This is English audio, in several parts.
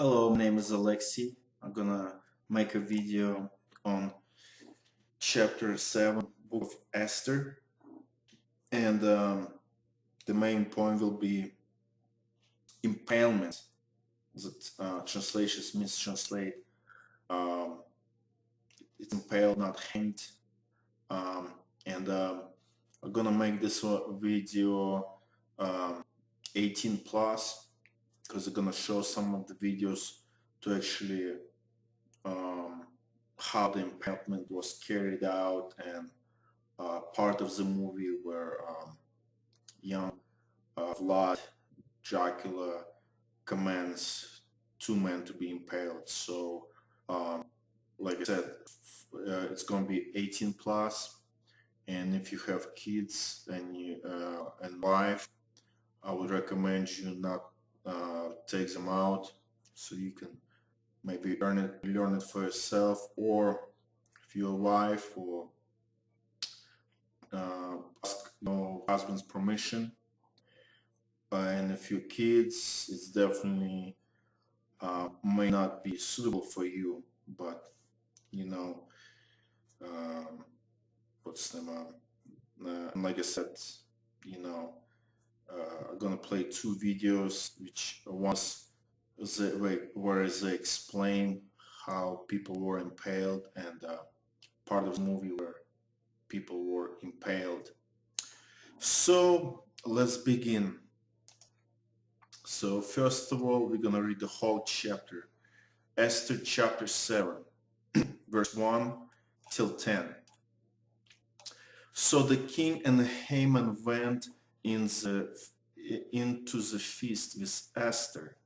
Hello, my name is Alexi. I'm gonna make a video on chapter 7, book of Esther, and the main point will be impalement. That translations mistranslate. Um, it's impaled, not hanged. Um, and I'm gonna make this video 18 plus because I'm gonna show some of the videos to actually um, how the impalement was carried out, and part of the movie where young Vlad Dracula commands two men to be impaled. So, um, like I said, it's going to be 18 plus, and if you have kids and wife, I would recommend you not take them out, so you can maybe learn it for yourself, or if your wife or ask your husband's permission. And if your kids, it's definitely may not be suitable for you, but you know, um, what's the like I said, you know, I'm gonna play two videos, which once where they explain how people were impaled, and part of the movie where people were impaled. So let's begin. So first of all, we're gonna read the whole chapter, Esther chapter 7, verse 1 till 10. So the king and Haman went into the feast with Esther.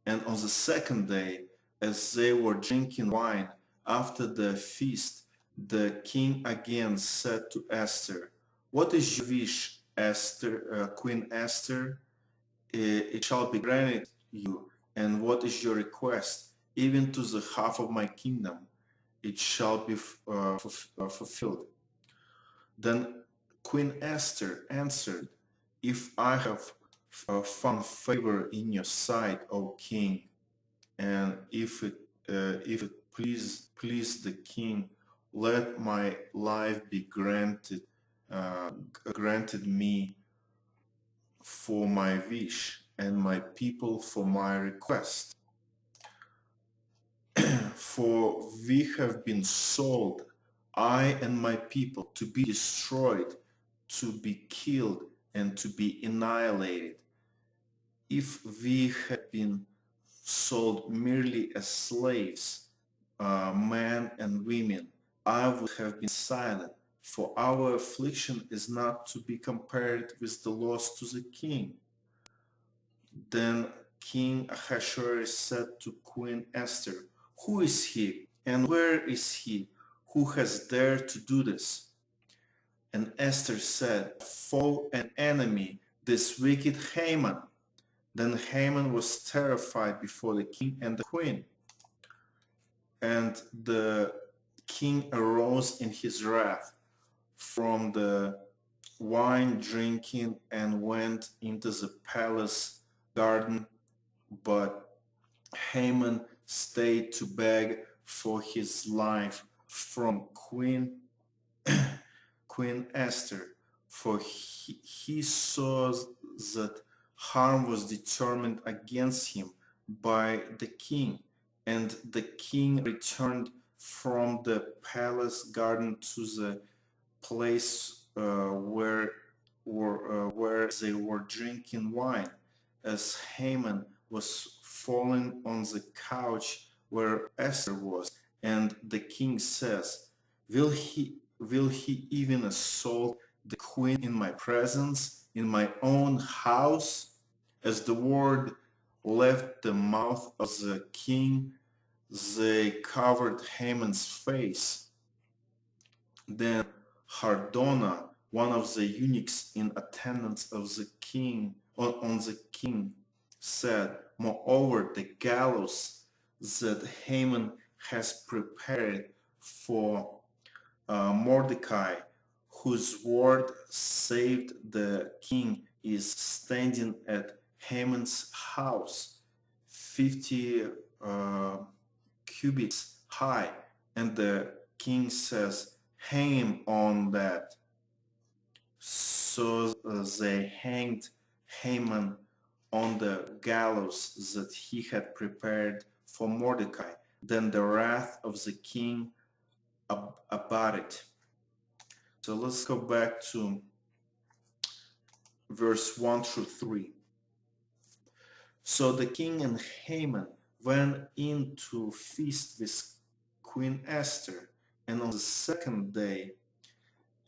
And on the second day, as they were drinking wine after the feast, the king again said to Esther, "What is your wish, Esther, Queen Esther? It shall be granted you. And what is your request? Even to the half of my kingdom, it shall be fulfilled." Then Queen Esther answered, "If I have found favor in your sight, O king, and if it please the king, let my life be granted me for my wish, and my people for my request. For we have been sold, I and my people, to be destroyed, to be killed, and to be annihilated. If we had been sold merely as slaves, men and women, I would have been silent, for our affliction is not to be compared with the loss to the king." Then King Ahasuerus said to Queen Esther, "Who is he, and where is he who has dared to do this?" And Esther said, "Foe and enemy, this wicked Haman." Then Haman was terrified before the king and the queen. And the king arose in his wrath from the wine drinking and went into the palace garden, but Haman stayed to beg for his life from Queen Esther, for he saw that harm was determined against him by the king. And the king returned from the palace garden to the place where they were drinking wine, as Haman was fallen on the couch where Esther was. And the king says, will he even assault the queen in my presence, in my own house?" As the word left the mouth of the king, they covered Haman's face. Then Hardona, one of the eunuchs in attendance of the king, on the king, said, "Moreover, the gallows that Haman has prepared for Mordecai, whose word saved the king, is standing at Haman's house. 50 uh, cubits high. And the king says, hang him on that. So they hanged Haman on the gallows that he had prepared for Mordecai. Then the wrath of the king abated. So let's go back to verse 1 through 3. So the king and Haman went in to feast with Queen Esther, and on the second day,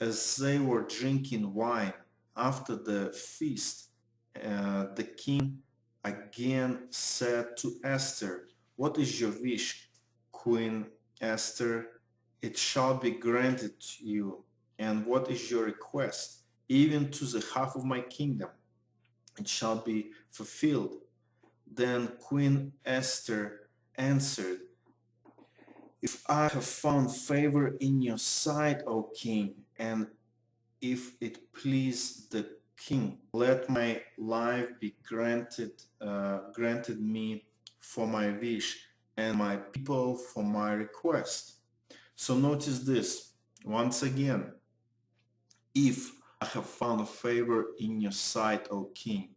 as they were drinking wine after the feast, the king again said to Esther, what is your wish, Queen Esther? It shall be granted to you. And what is your request? Even to the half of my kingdom, it shall be fulfilled. Then Queen Esther answered, if I have found favor in your sight, O king, and if it please the king, let my life be granted me for my wish, and my people for my request. So notice this once again. If I have found favor in your sight, O king.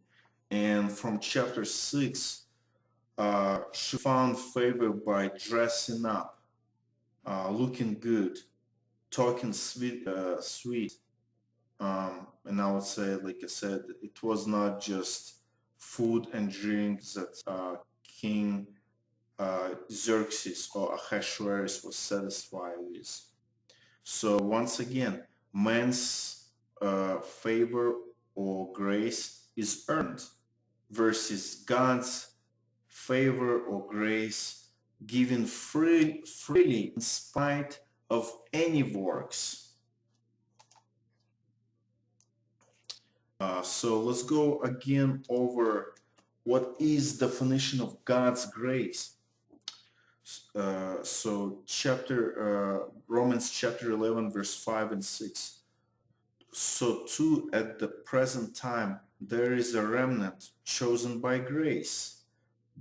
And from chapter 6, she found favor by dressing up, looking good, talking sweet. And I would say, like I said, it was not just food and drink that King Xerxes or Ahasuerus was satisfied with. So once again, man's favor or grace is earned versus God's favor or grace given freely in spite of any works. So let's go again over what is definition of God's grace. So Romans chapter 11 verse 5 and 6. So too at the present time there is a remnant chosen by grace.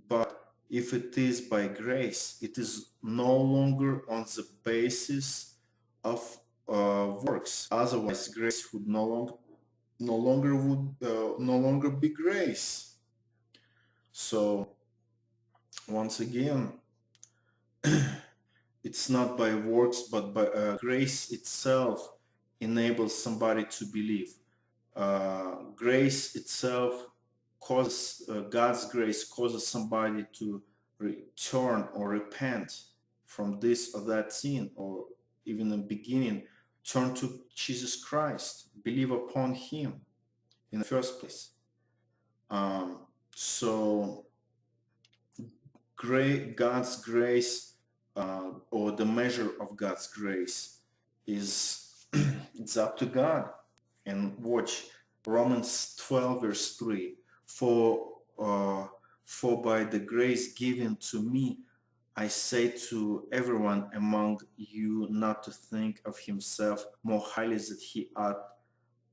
But if it is by grace, it is no longer on the basis of works. Otherwise, grace would no longer be grace. So once again, it's not by works, but by grace itself enables somebody to believe. Grace itself causes, God's grace causes somebody to return or repent from this or that sin, or even in the beginning, turn to Jesus Christ, believe upon Him in the first place. So God's grace, or the measure of God's grace, is it's up to God. And watch Romans 12 verse 3. For by the grace given to me, I say to everyone among you not to think of himself more highly than he ought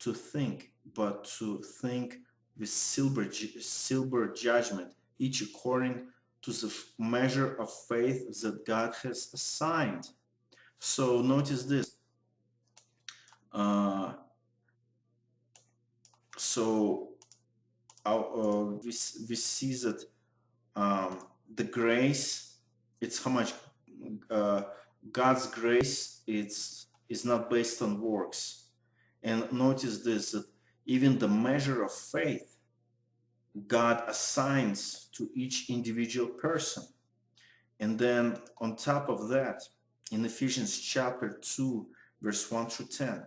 to think, but to think with sober judgment, each according to the measure of faith that God has assigned. So notice this. We see that the grace, it's how much God's grace is not based on works. And notice this, that even the measure of faith God assigns to each individual person. And then on top of that, in Ephesians chapter 2 verse 1 through 10,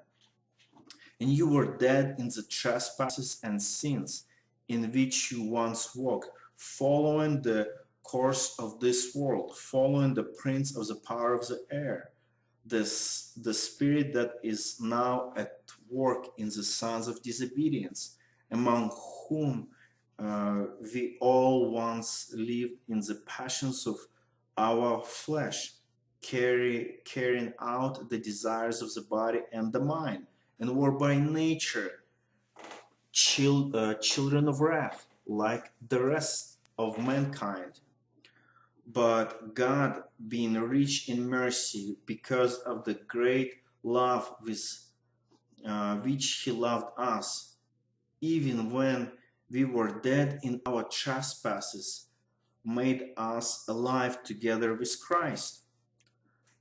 and you were dead in the trespasses and sins in which you once walked, following the course of this world, following the prince of the power of the air, the spirit that is now at work in the sons of disobedience, among whom we all once lived in the passions of our flesh, carrying out the desires of the body and the mind, and were by nature children of wrath, like the rest of mankind. But God, being rich in mercy because of the great love with which he loved us, even when we were dead in our trespasses, made us alive together with Christ.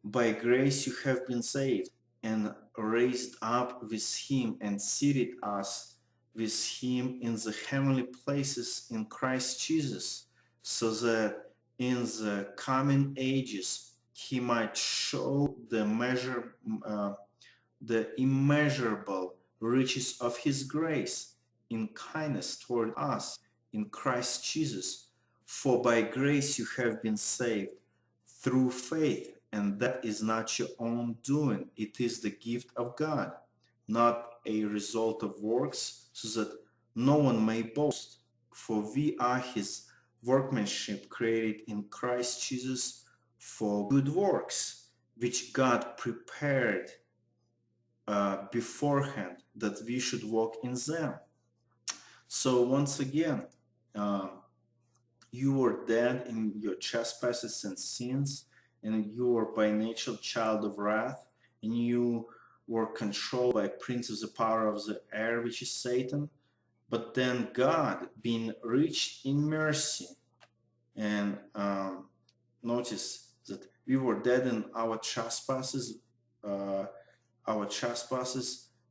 By grace you have been saved, and raised up with him, and seated us with him in the heavenly places in Christ Jesus, so that in the coming ages he might show the immeasurable riches of his grace in kindness toward us in Christ Jesus. For by grace you have been saved through faith, and that is not your own doing. It is the gift of God, not a result of works, so that no one may boast. For we are his workmanship, created in Christ Jesus for good works, which God prepared beforehand that we should walk in them. So once again, you were dead in your trespasses and sins, and you were by nature child of wrath, and you were controlled by prince of the power of the air, which is Satan. But then God, being rich in mercy, and notice that we were dead in our trespasses,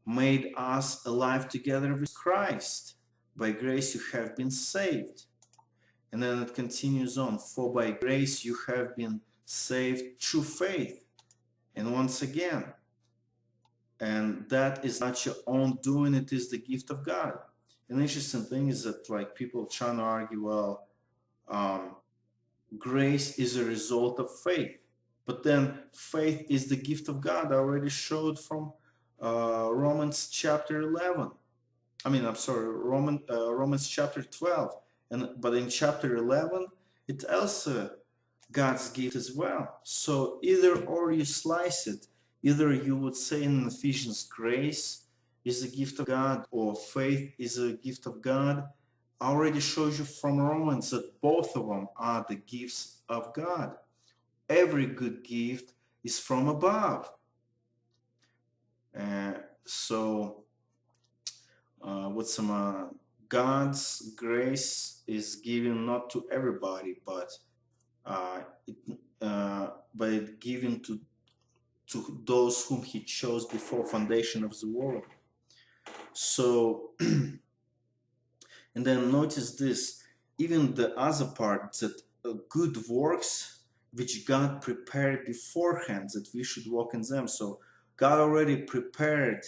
made us alive together with Christ. By grace you have been saved. And then it continues on, for by grace you have been saved through faith. And once again, and that is not your own doing, it is the gift of God. An interesting thing is that like people trying to argue, well, grace is a result of faith. But then faith is the gift of God. I already showed from Romans chapter 11. Romans chapter 12. But in chapter 11, it's also God's gift as well. So either or you slice it. Either you would say in Ephesians, grace is a gift of God, or faith is a gift of God. I already showed you from Romans that both of them are the gifts of God. Every good gift is from above. With some God's grace is given not to everybody, but given to those whom he chose before foundation of the world. So, and then notice this, even the other part, that good works which God prepared beforehand that we should walk in them. So God already prepared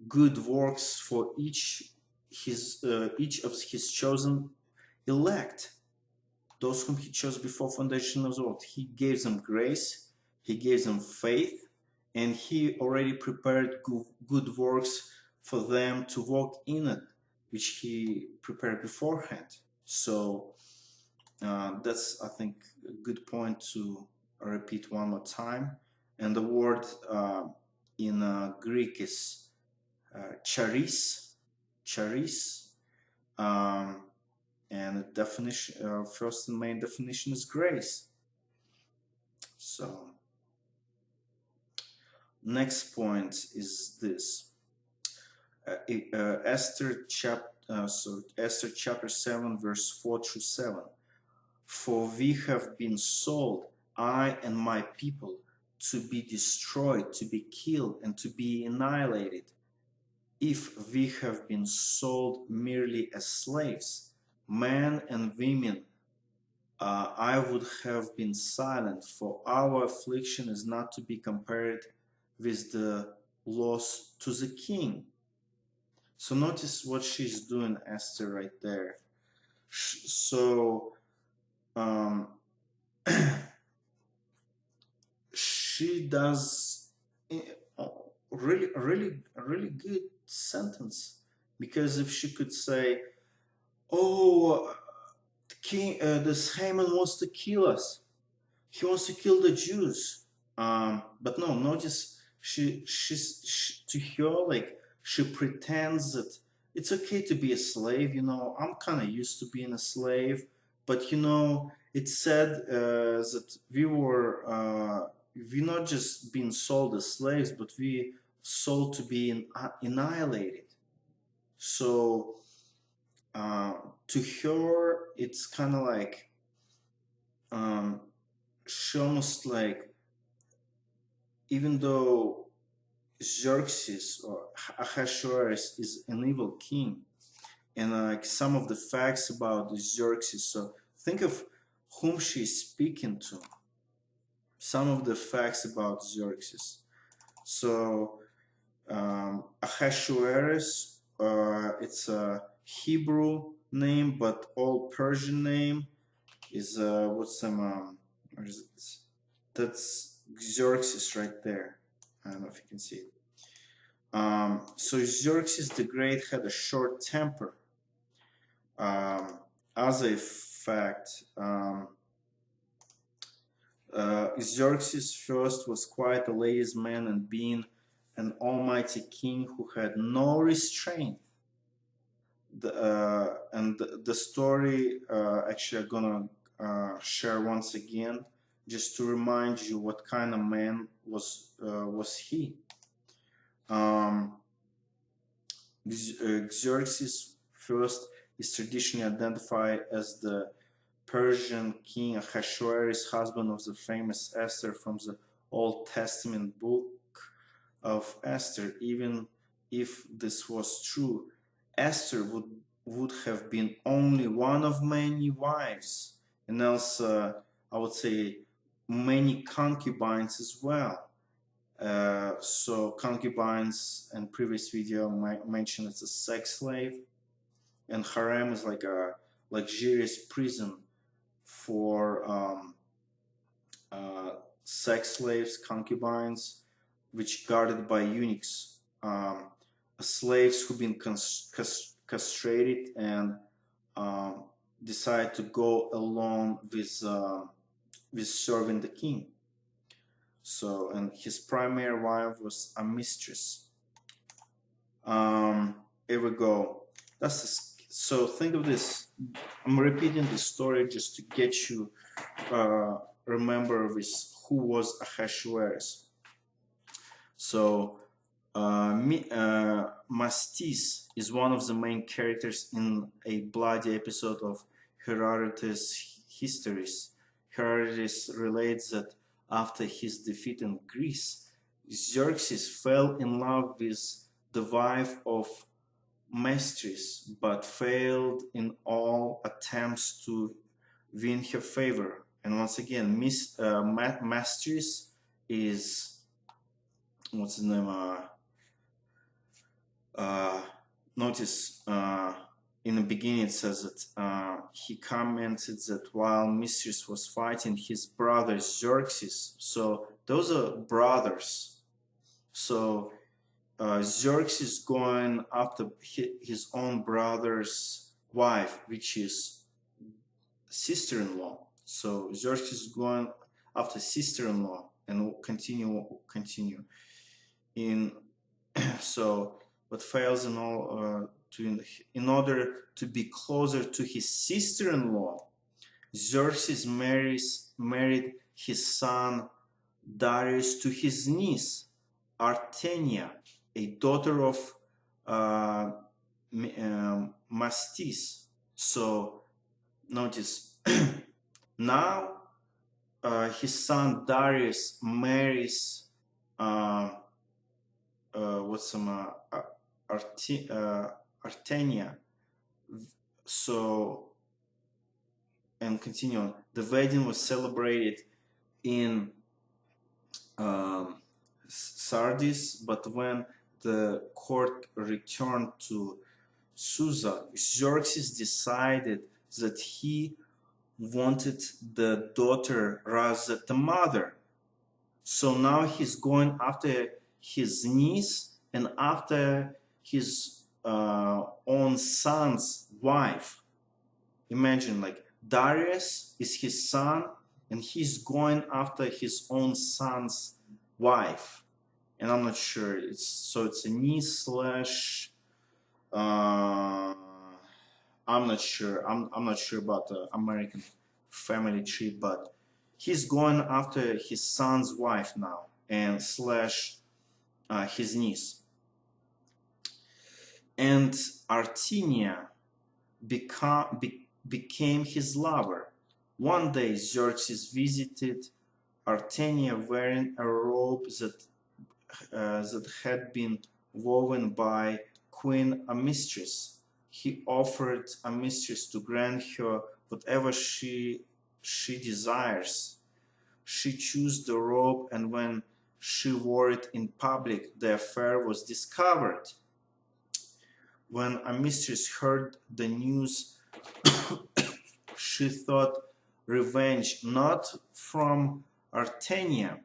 good works for each of his chosen elect, those whom he chose before foundation of the world. He gave them grace, he gave them faith, and he already prepared good works for them to walk in it, which he prepared beforehand. So that's, I think, a good point to repeat one more time. And the word in Greek is charis, and the definition, first and main definition is grace. So next point is this. Esther chapter 7 verse 4 through 7. For we have been sold, I and my people, to be destroyed, to be killed, and to be annihilated. If we have been sold merely as slaves, men and women, I would have been silent, for our affliction is not to be compared with the loss to the king. So notice what she's doing, Esther, right there. So she does really good sentence, because if she could say, oh, king, this Haman wants to kill us, he wants to kill the Jews, but no, notice to her, like, she pretends that it's okay to be a slave. I'm kind of used to being a slave, but it said that we not just being sold as slaves, but we sold to be annihilated. So to her, it's kind of like she almost like, even though Xerxes or Ahasuerus is an evil king, and like some of the facts about Xerxes. So think of whom she's speaking to. Some of the facts about Xerxes. So Ahasuerus, it's a Hebrew name, but all Persian name is what's some where is it? That's Xerxes right there. I don't know if you can see it. So Xerxes the Great had a short temper. As a fact, Xerxes first was quite a lazy man, and being an almighty king who had no restraint. The story actually I'm gonna share once again, just to remind you what kind of man was he. Xerxes first is traditionally identified as the Persian king Ahasuerus, husband of the famous Esther from the Old Testament book of Esther. Even if this was true, Esther would have been only one of many wives, and also I would say many concubines as well. So concubines in previous video mentioned it's a sex slave, and harem is like a luxurious prison for sex slaves, concubines, which guarded by eunuchs, slaves who've been castrated and decide to go along with serving the king. So, and his primary wife was a mistress. Here we go. So think of this. I'm repeating the story just to get you remember this, who was Ahasuerus. So Mastis is one of the main characters in a bloody episode of Herodotus' histories. Herodotus relates that after his defeat in Greece, Xerxes fell in love with the wife of Mastis, but failed in all attempts to win her favor. And once again, Mastis is, what's his name? Notice in the beginning it says that he commented that while Mithras was fighting his brother Xerxes, so those are brothers. So Xerxes going after his own brother's wife, which is sister-in-law. So Xerxes going after sister-in-law, and will continue in so, but fails in all in order to be closer to his sister-in-law. Xerxes married his son Darius to his niece Artenia, a daughter of Mastis. So notice now his son Darius marries Artenia. So, and continue on. The wedding was celebrated in Sardis, but when the court returned to Susa, Xerxes decided that he wanted the daughter rather than the mother. So now he's going after his niece and after his own son's wife. Imagine, like, Darius is his son and he's going after his own son's wife. And I'm not sure, it's a niece slash I'm not sure about the American family tree, but he's going after his son's wife now and slash his niece. And Artenia became his lover. One day Xerxes visited Artenia wearing a robe that had been woven by Queen Amistris. He offered Amistris to grant her whatever she desires. She chose the robe, and when she wore it in public, the affair was discovered. When Amistris heard the news, she thought revenge not from Artenia,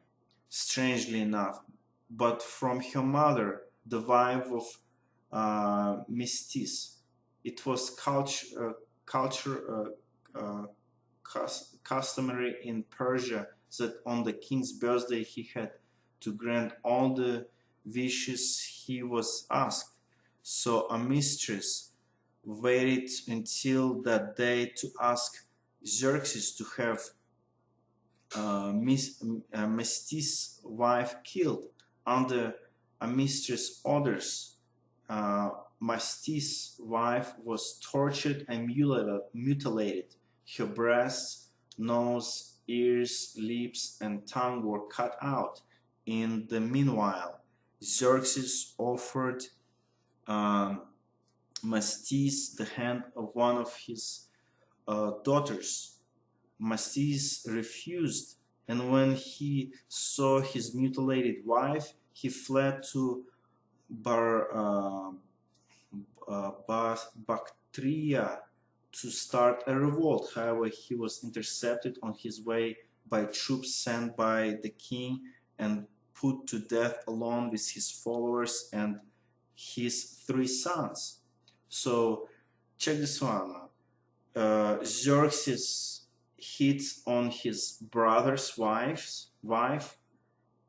strangely enough, but from her mother, the wife of Mistis. It was customary in Persia that on the king's birthday he had to grant all the wishes he was asked. So Amistris waited until that day to ask Xerxes to have Mistis' wife killed. Under Amistris' orders, Mistis' wife was tortured and mutilated. Her breasts, nose, ears, lips, and tongue were cut out. In the meanwhile, Xerxes offered Mistis the hand of one of his daughters. Mistis refused, and when he saw his mutilated wife, he fled to Bactria to start a revolt. However, he was intercepted on his way by troops sent by the king and put to death along with his followers and his 3 sons. So check this one. Xerxes hits on his brother's wife,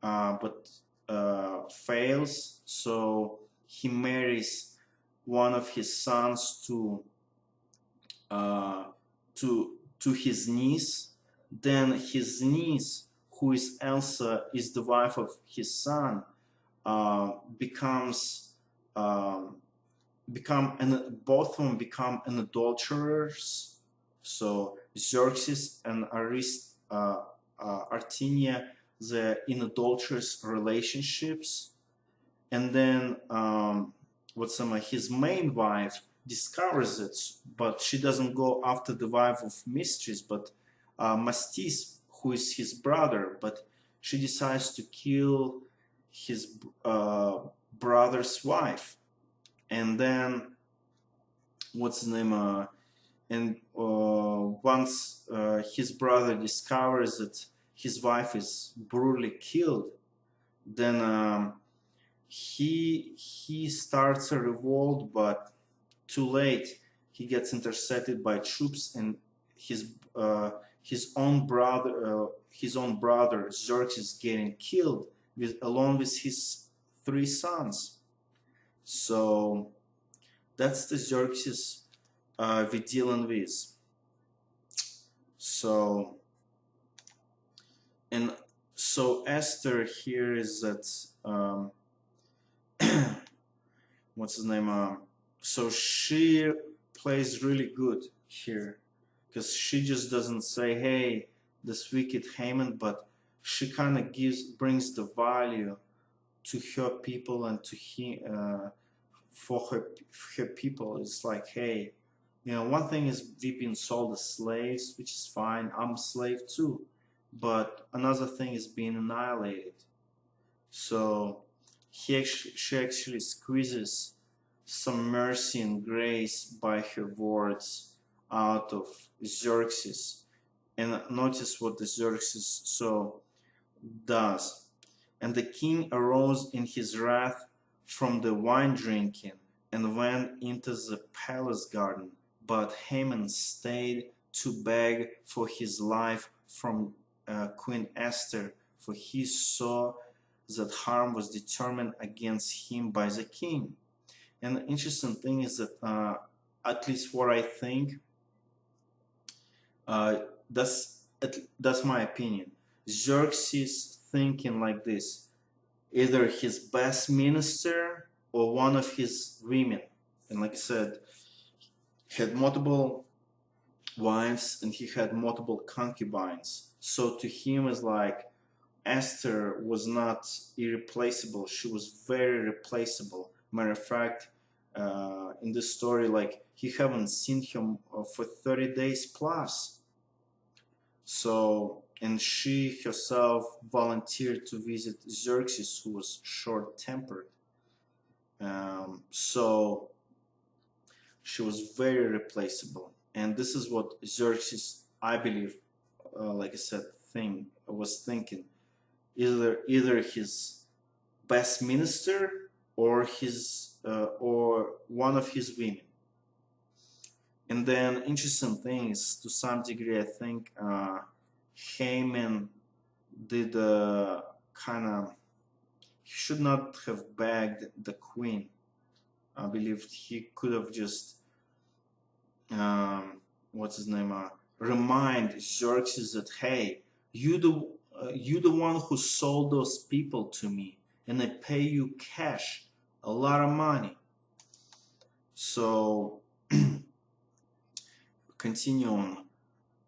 but fails. So he marries one of his sons to his niece. Then his niece, who is Elsa, is the wife of his son, both of them become an adulterers. So Xerxes and Artenia, they're in adulterous relationships. And then his main wife discovers it, but she doesn't go after the wife of Mistress, but Mistis, who is his brother, but she decides to kill his brother's wife. And then once his brother discovers that his wife is brutally killed, then he starts a revolt, but too late. He gets intercepted by troops, and his own brother Xerxes getting killed along with his 3 sons. So that's the Xerxes we're dealing with. So Esther here is that what's his name? So she plays really good here, because she just doesn't say, "Hey, this wicked Haman," but she kind of brings the value to her people and to him, for her people. It's like, hey, one thing is we've been sold as slaves, which is fine. I'm a slave too, but another thing is being annihilated. So she actually squeezes some mercy and grace by her words out of Xerxes. And notice what the Xerxes does. And the king arose in his wrath from the wine drinking and went into the palace garden. But Haman stayed to beg for his life from Queen Esther, for he saw that harm was determined against him by the king. And the interesting thing is that, at least what I think, that's my opinion. Xerxes thinking like this: either his best minister or one of his women. And like I said, he had multiple wives and he had multiple concubines. So to him, it's like Esther was not irreplaceable. She was very replaceable. Matter of fact, in this story, like he haven't seen him for 30 days plus. So, and she herself volunteered to visit Xerxes, who was short-tempered. So she was very replaceable. And this is what Xerxes, I believe, like I said, was thinking. Either his best minister or his or one of his women. And then interesting thing is, to some degree, I think Haman did kind of, he should not have begged the queen. I believe he could have just what's his name? Remind Xerxes that, hey, you the one who sold those people to me, and I pay you cash, a lot of money. So continue on.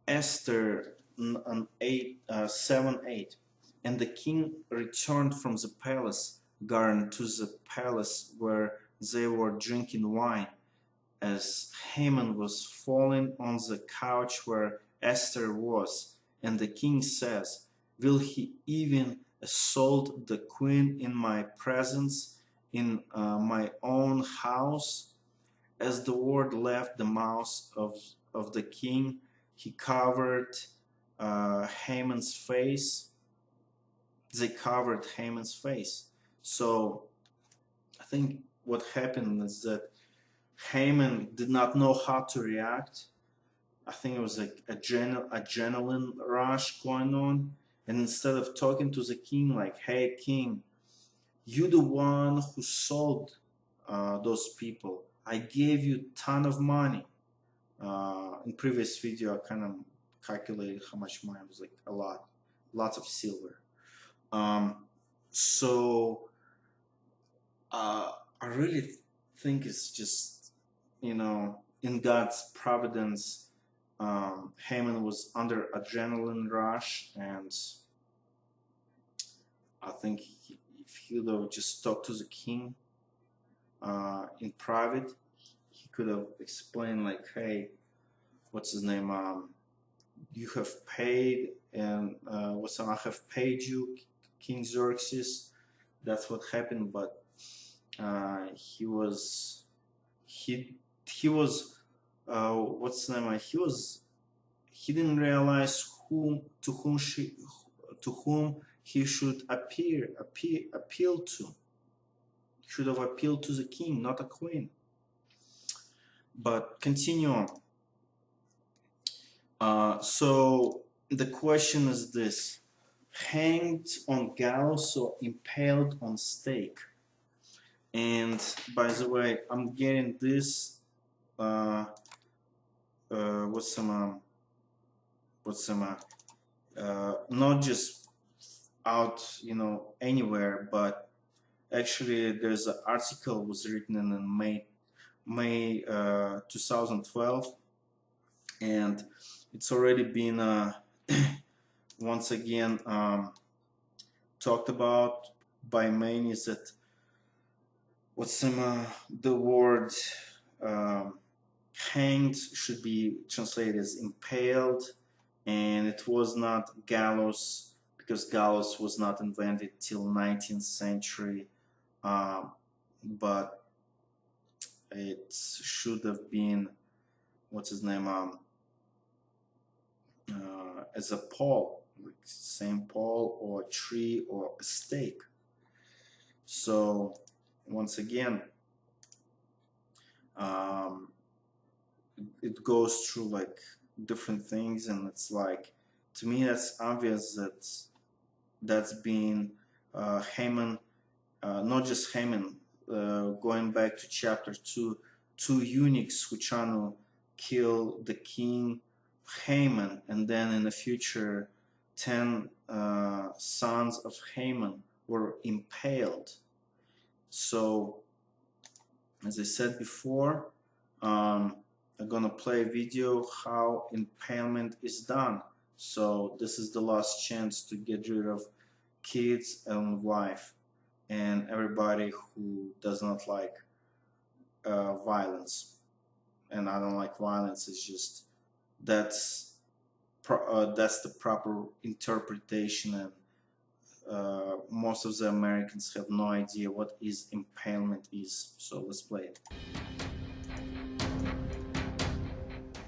Esther 7:8, and the king returned from the palace garden to the palace where they were drinking wine, as Haman was fallen on the couch where Esther was. And the king says, will he even assault the queen in my presence, in my own house? As the word left the mouth of the king, he covered Haman's face. They covered Haman's face. So I think what happened is that Haman did not know how to react. I think it was like a adrenaline rush going on. And instead of talking to the king like, hey, king, you the one who sold those people. I gave you a ton of money. In previous video, I kind of calculated how much money. It was like a lot. Lots of silver. So I really think it's just, in God's providence, Haman was under adrenaline rush, and I think if he would have just talked to the king in private, he could have explained like, hey, what's his name? You have paid, and I have paid you, King Xerxes. That's what happened, but he was what's the name? He didn't realize to whom he should appeal to. He should have appealed to the king, not a queen. But continue on. So the question is this: hanged on gallows or impaled on stake? And by the way, I'm getting this not just out anywhere, but actually there's an article was written in May 2012, and it's already been once again talked about by many. Is that the word hanged should be translated as impaled, and it was not gallows, because gallows was not invented till 19th century, but it should have been as a pole, like same pole or a tree or a stake. So once again, it goes through like different things, and it's like, to me that's obvious that that's been Haman, not just Haman, going back to chapter 2, two eunuchs who trying to kill the king Haman, and then in the future 10 sons of Haman were impaled. So as I said before, I'm gonna play a video how impalement is done. So this is the last chance to get rid of kids and wife and everybody who does not like violence. And I don't like violence. It's just that's the proper interpretation, and most of the Americans have no idea what is impalement is. So let's play it.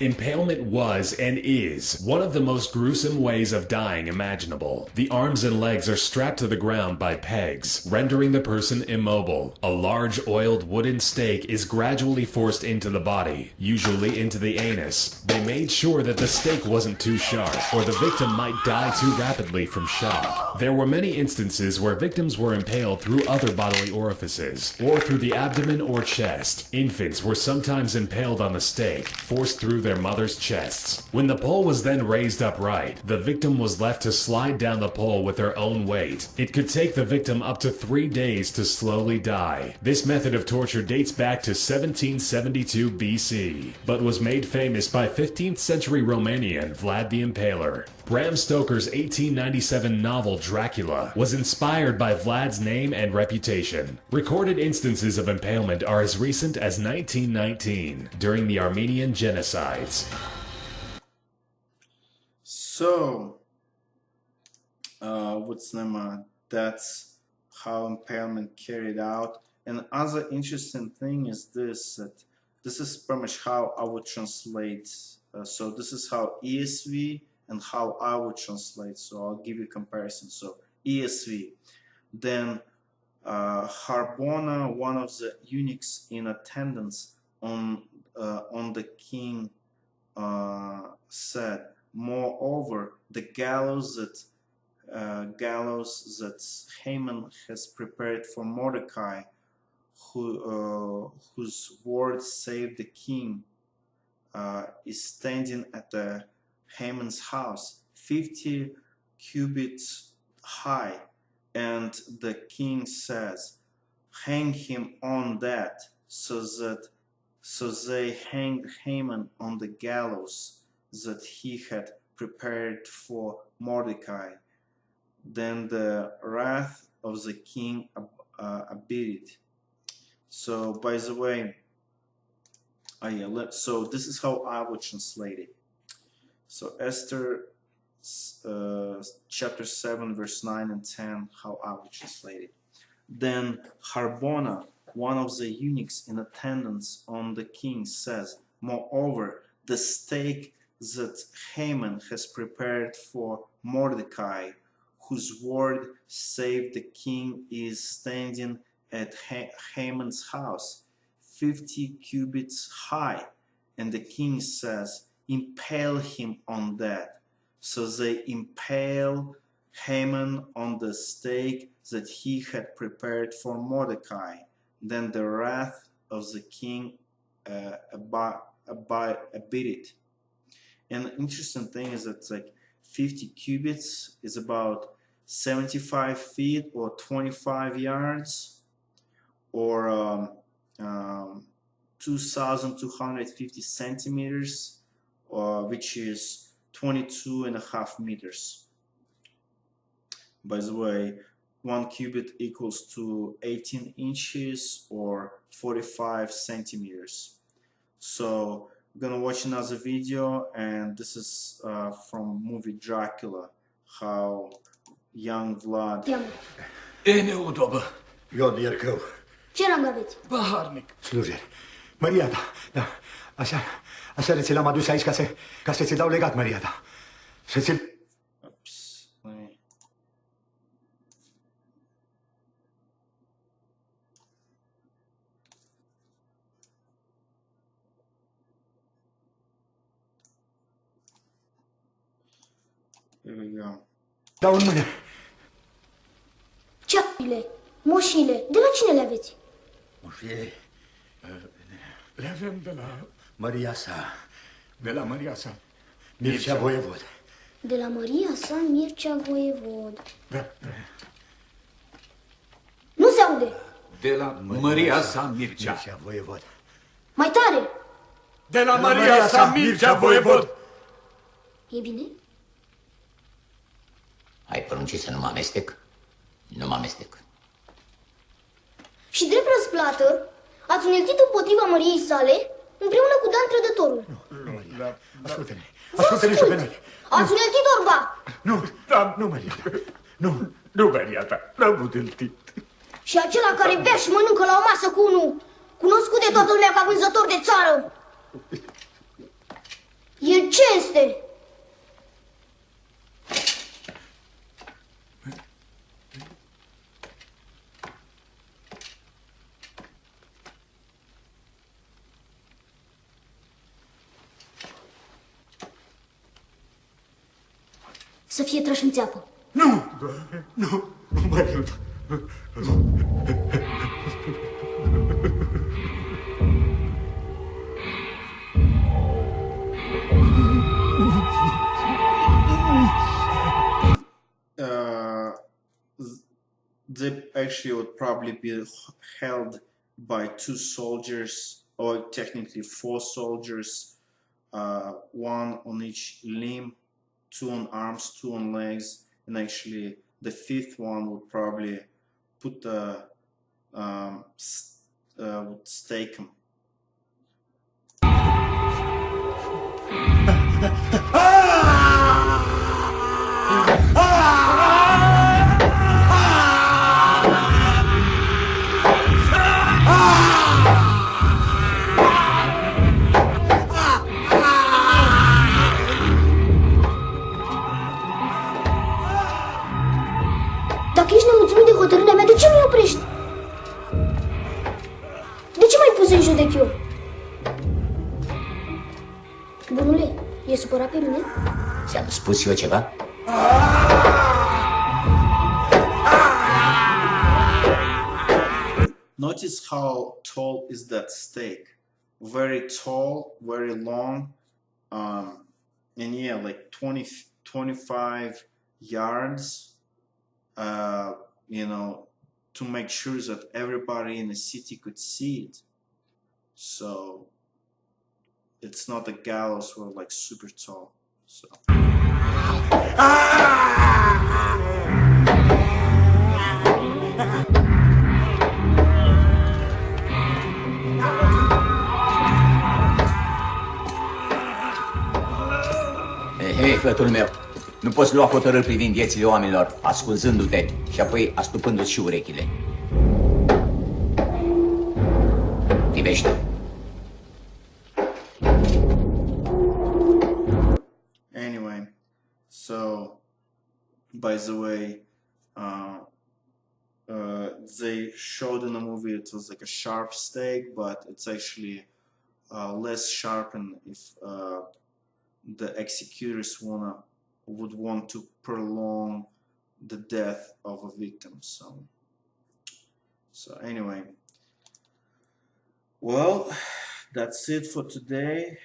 Impalement was and is one of the most gruesome ways of dying imaginable. The arms and legs are strapped to the ground by pegs, rendering the person immobile. A large oiled wooden stake is gradually forced into the body, usually into the anus. They made sure that the stake wasn't too sharp, or the victim might die too rapidly from shock. There were many instances where victims were impaled through other bodily orifices, or through the abdomen or chest. Infants were sometimes impaled on the stake, forced through their mother's chests. When the pole was then raised upright, the victim was left to slide down the pole with their own weight. It could take the victim up to 3 days to slowly die. This method of torture dates back to 1772 BC, but was made famous by 15th century Romanian Vlad the Impaler. Bram Stoker's 1897 novel Dracula was inspired by Vlad's name and reputation. Recorded instances of impalement are as recent as 1919, during the Armenian genocides. So, that's how impalement carried out. And other interesting thing is this, that this is pretty much how I would translate. So this is how ESV and how I would translate. So I'll give you a comparison. So ESV, then Harbona, one of the eunuchs in attendance on the king, said, "Moreover, the gallows that Haman has prepared for Mordecai, whose word saved the king, is standing at the Haman's house, 50 cubits high." And the king says, "Hang him on that." So they hanged Haman on the gallows that he had prepared for Mordecai. Then the wrath of the king abated. So, by the way, so this is how I would translate it. So Esther chapter 7 verse 9 and 10, how I would translate it. Then Harbona, one of the eunuchs in attendance on the king, says, "Moreover, the stake that Haman has prepared for Mordecai, whose word saved the king, is standing at Haman's house, 50 cubits high." And the king says, "Impale him on that." So they impale Haman on the stake that he had prepared for Mordecai. Then the wrath of the king abated. And the interesting thing is that like 50 cubits is about 75 feet or 25 yards, or 2,250 centimeters, which is 22.5 meters. By the way, 1 cubit equals to 18 inches or 45 centimeters. So I'm gonna watch another video, and this is from movie Dracula, how young Vlad... E neudobă. Eu de iercău. Ce n-am aveți? Paharnic. Slujeri. Maria ta, da. Așa ți l-am adus aici ca să ți dau legat, Maria ta. Să ți... Oops. Let me... Here we go. Dau în mână. Ceasurile, moșile, de la cine le aveți? Moșie, Le avem de la... Maria sa. De la Maria sa. Mircea voievod. De la Maria sa Mircea voievod. Da. Nu se aude. De la Maria sa Mircea. Mircea voievod. Mai tare. De la Maria sa Mircea voievod. E bine? Ai poruncit să nu mă amestec? Nu mă amestec. Și drept răsplată, ați uneltit împotriva Măriei sale, împreună cu Dan Trădătorul. Ascultă-ne. Ascultă-ne și pe noi. Ați uneltit orba. Nu, Maria ta. Nu, Maria ta, n-am utiltit. Și acela care bea și mănâncă la o masă cu unul, cunoscut de toată lumea ca vânzător de țară. El ce este? Să fie trăși în țeapă. Nu, Maria ta. They actually would probably be held by 2 soldiers, or technically 4 soldiers, 1 on each limb, 2 on arms, 2 on legs, and actually the 5th one would probably put would stake him. Dacă ești nemulțumit de hotărârea mea, de ce nu-i oprești? De ce m-ai pus în judec eu? Bunule, e supărat pe mine? Ți-am spus eu ceva? Notice how tall is that stake. Very tall, very long, and yeah, like 25 yards, you know, to make sure that everybody in the city could see it. So it's not a gallows or like super tall. So Hei, fătul meu, nu poți lua hotărâri privind viețile oamenilor, ascunzându-te și apoi astupându-ți și urechile. Privește. anyway, so by the way, they showed in the movie it was like a sharp stake, but it's actually less sharpened if the executors would want to prolong the death of a victim. So anyway, well, that's it for today.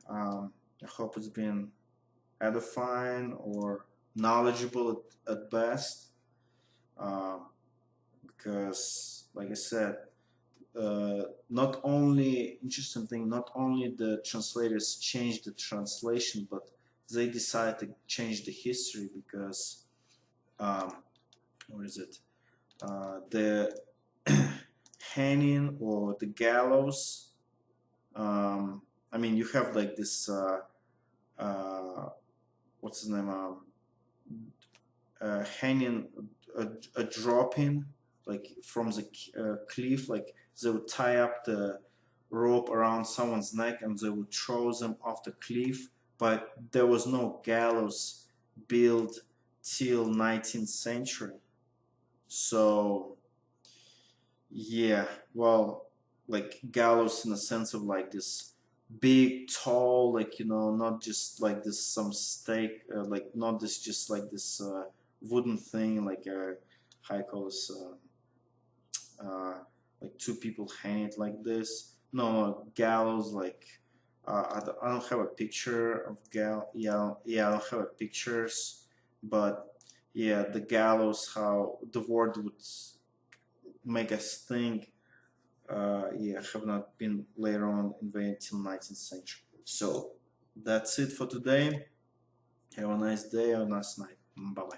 I hope it's been edifying or knowledgeable at best, because like I said, not only the translators changed the translation, but they decided to change the history because what is it, the hanging or the gallows, I mean, you have like this what's his name, hanging, a dropping like from the cliff, like they would tie up the rope around someone's neck and they would throw them off the cliff, but there was no gallows built till 19th century. So yeah, well, like gallows in the sense of like this big, tall, like, you know, not just like this some stake, like not this just like this wooden thing, like a high cost, like 2 people hang it like this. No, gallows, like I don't have a picture of yeah, I don't have a pictures, but yeah, the gallows, how the word would make us think, yeah, have not been later on invented till 19th century. So that's it for today. Have a nice day, have a nice night. Bye bye.